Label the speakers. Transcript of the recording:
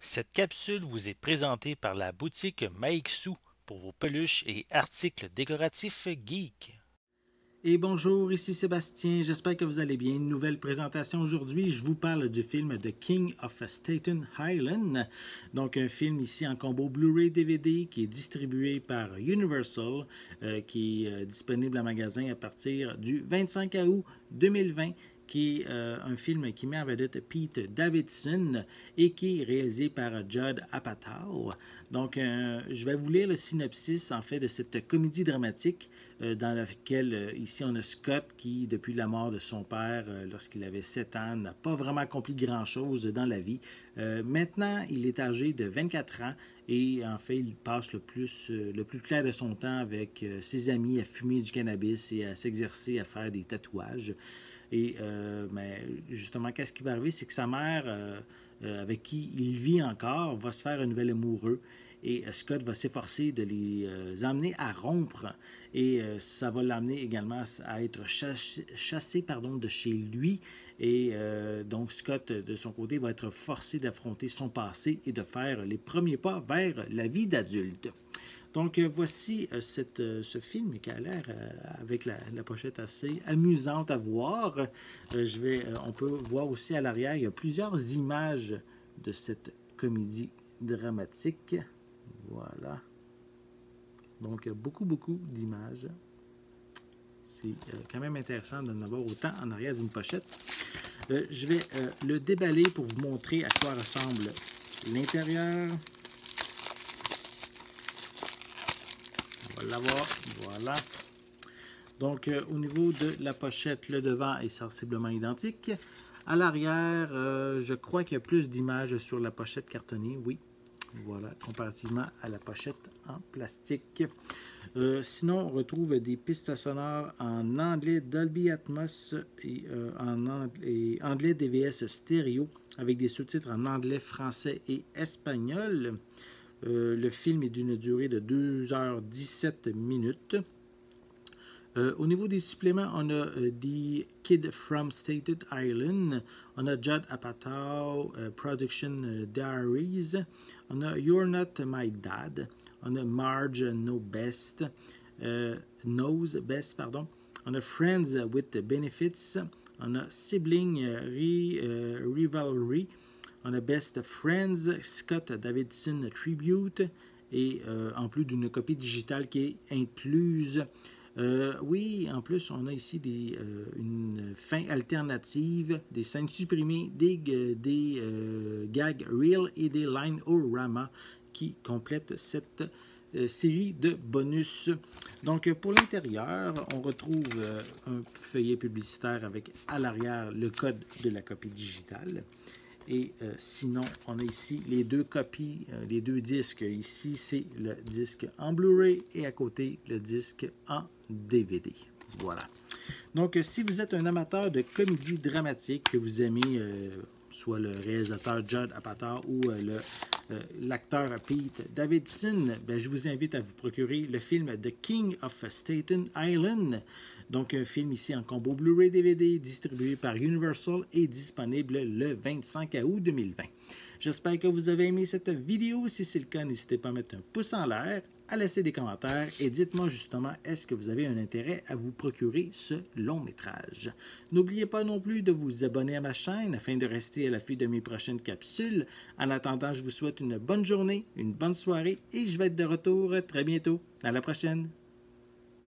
Speaker 1: Cette capsule vous est présentée par la boutique Maixu pour vos peluches et articles décoratifs geek.
Speaker 2: Et bonjour, ici Sébastien, j'espère que vous allez bien. Une nouvelle présentation aujourd'hui, je vous parle du film The King of Staten Island. Donc un film ici en combo Blu-ray DVD qui est distribué par Universal, qui est disponible en magasin à partir du 25 août 2020, qui est un film qui met en vedette Pete Davidson et qui est réalisé par Judd Apatow. Donc, je vais vous lire le synopsis, en fait, de cette comédie dramatique dans laquelle, ici, on a Scott qui, depuis la mort de son père, lorsqu'il avait 7 ans, n'a pas vraiment accompli grand-chose dans la vie. Maintenant, il est âgé de 24 ans et, en fait, il passe le plus clair de son temps avec ses amis à fumer du cannabis et à s'exercer à faire des tatouages. Et mais justement, qu'est-ce qui va arriver? C'est que sa mère, avec qui il vit encore, va se faire un nouvel amoureux. Et Scott va s'efforcer de les emmener à rompre. Et ça va l'amener également à être chassé de chez lui. Et donc Scott, de son côté, va être forcé d'affronter son passé et de faire les premiers pas vers la vie d'adulte. Donc, voici ce film qui a l'air, avec la pochette assez amusante à voir. On peut voir aussi à l'arrière, il y a plusieurs images de cette comédie dramatique. Voilà. Donc, beaucoup d'images. C'est quand même intéressant d'en avoir autant en arrière d'une pochette. Je vais le déballer pour vous montrer à quoi ressemble l'intérieur. On va l'avoir, voilà. Donc, au niveau de la pochette, le devant est sensiblement identique. À l'arrière, je crois qu'il y a plus d'images sur la pochette cartonnée, oui. Voilà, comparativement à la pochette en plastique. Sinon, on retrouve des pistes sonores en anglais Dolby Atmos et anglais DVS stéréo avec des sous-titres en anglais, français et espagnol. Le film est d'une durée de 2h17 minutes. Au niveau des suppléments, on a The Kid from Staten Island, on a Judd Apatow Production Diaries, on a You're Not My Dad, on a Marge Knows Best, pardon. On a Friends with Benefits, on a Sibling Rivalry, on a Best Friends, Scott Davidson Tribute, et en plus d'une copie digitale qui est incluse. Oui, en plus, on a ici une fin alternative, des scènes supprimées, des gags real et des line-o-rama qui complètent cette série de bonus. Donc, pour l'intérieur, on retrouve un feuillet publicitaire avec à l'arrière le code de la copie digitale. Et sinon, on a ici les deux copies, les deux disques. Ici, c'est le disque en Blu-ray et à côté, le disque en DVD. Voilà. Donc, si vous êtes un amateur de comédie dramatique, que vous aimez soit le réalisateur Judd Apatow ou l'acteur Pete Davidson, ben, je vous invite à vous procurer le film The King of Staten Island. Donc, un film ici en combo Blu-ray DVD distribué par Universal et disponible le 25 août 2020. J'espère que vous avez aimé cette vidéo. Si c'est le cas, n'hésitez pas à mettre un pouce en l'air, à laisser des commentaires et dites-moi justement, est-ce que vous avez un intérêt à vous procurer ce long métrage? N'oubliez pas non plus de vous abonner à ma chaîne afin de rester à l'affût de mes prochaines capsules. En attendant, je vous souhaite une bonne journée, une bonne soirée et je vais être de retour très bientôt. À la prochaine!